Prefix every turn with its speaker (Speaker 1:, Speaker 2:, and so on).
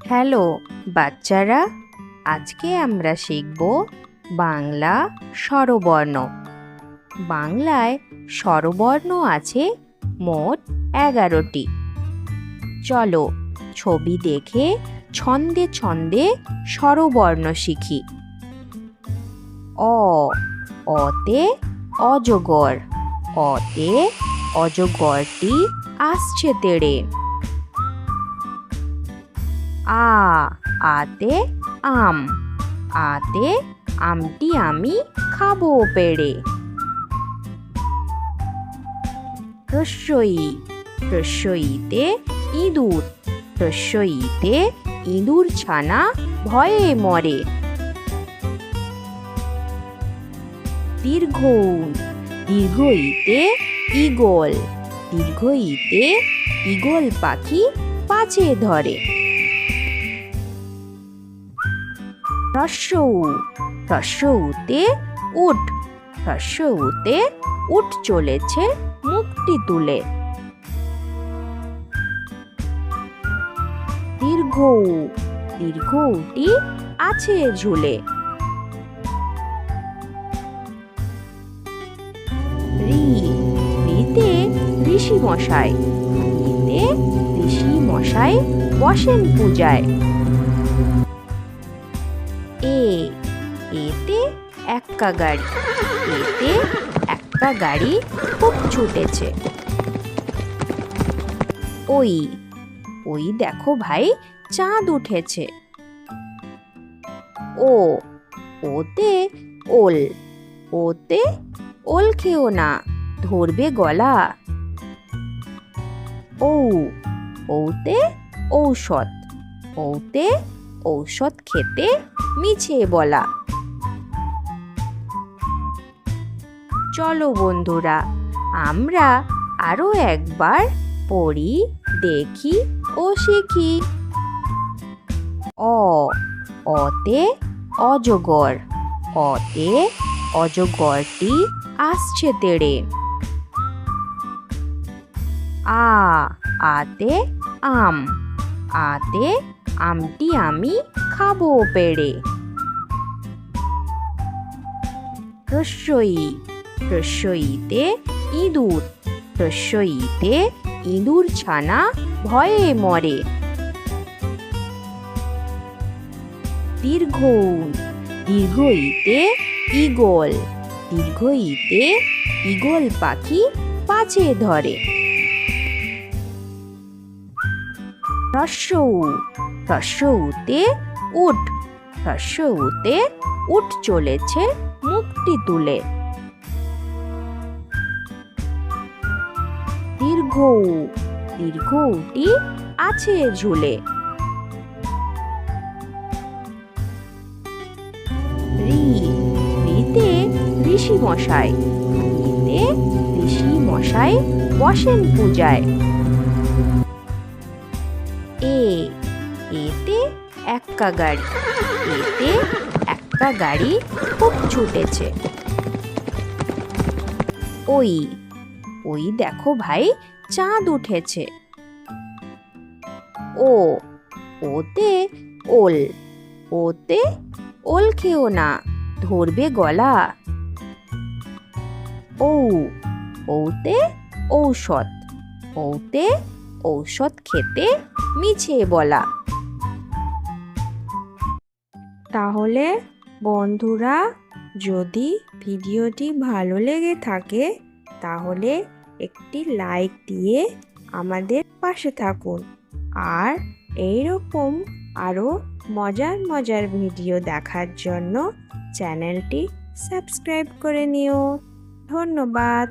Speaker 1: Hello বাচ্চারা, আজকে আমরা শিখব বাংলা স্বরবর্ণ। বাংলায় স্বরবর্ণ আছে মোট ১১টি। চলো ছবি দেখে ছন্দে ছন্দে স্বরবর্ণ শিখি। অ, অতে অজগর, অতে অজগরটি আসছে তেড়ে। আ, আতে আম, আতে আমটি আমি খাবো পেড়ে। হ্রস্বই, হ্রস্বইতে ইঁদুর, হ্রস্বইতে ইঁদুর ছানা ভয়ে মরে। দীর্ঘ, দীর্ঘইতে ঈগল, দীর্ঘইতে ঈগল পাখি পাছে ধরে। হ্রস্ব উ, হ্রস্ব উতে উট, হ্রস্ব উতে উট চলেছে মুখটি তুলে। দীর্ঘ উ, দীর্ঘ উটি আছে ঝুলে। ঋ, ঋতে ঋষি মশাই, ঋতে ঋষি মশাই বসেন পূজায়। এ, এতে এক্কা গাড়ি, এতে এক্কা গাড়ি খুব ছুটেছে। ওই, ওই দেখো ভাই চাঁদ উঠেছে। ও, ওতে ওল, ওতে ওল খেও না ধরবে গলা। ঔ, ওতে ঔষধ, ওতে ঔষধ খেতে মিছে বলা। চলো বন্ধুরা, আমরা আরো একবার পড়ি, দেখি ও শিখি। অ, অতে অজগর, অতে অজগরটি আসছে তেড়ে। আ, আতে আম, আতে আমটি আমি খাবো পেড়ে। হ্রস্বই, হ্রস্বইতে ইঁদুর, হ্রস্বইতে ইঁদুর ছানা ভয়ে মরে। দীর্ঘ উ, দীর্ঘইতে ঈগল, দীর্ঘইতে ঈগল পাখি পাছে ধরে। হ্রস্ব উ, হ্রস্ব উতে উট, হ্রস্ব উতে উট চলেছে মুখটি তুলে। দীর্ঘ উ, দীর্ঘ উটি আছে ঝুলে। ঋ, ঋতে ঋষি মশাই, ঋতে ঋষি মশাই বসেন পূজায়। এ, এতে এক্কা গাড়ি, এতে এক্কা গাড়ি খুব ছুটেছে। ওই, ওই দেখো ভাই চাঁদ উঠেছে। ও, ওতে ওল, ওতে ওল খেও না ধরবে গলা। ঔ, ওতে ঔষধ, ওতে ঔষধ খেতে মিছে বলা। তাহলে বন্ধুরা, যদি ভিডিওটি ভালো লেগে থাকে তাহলে একটি লাইক দিয়ে আমাদের পাশে থাকুন। আর এইরকম আরও মজার মজার ভিডিও দেখার জন্য চ্যানেলটি সাবস্ক্রাইব করে নিও। ধন্যবাদ।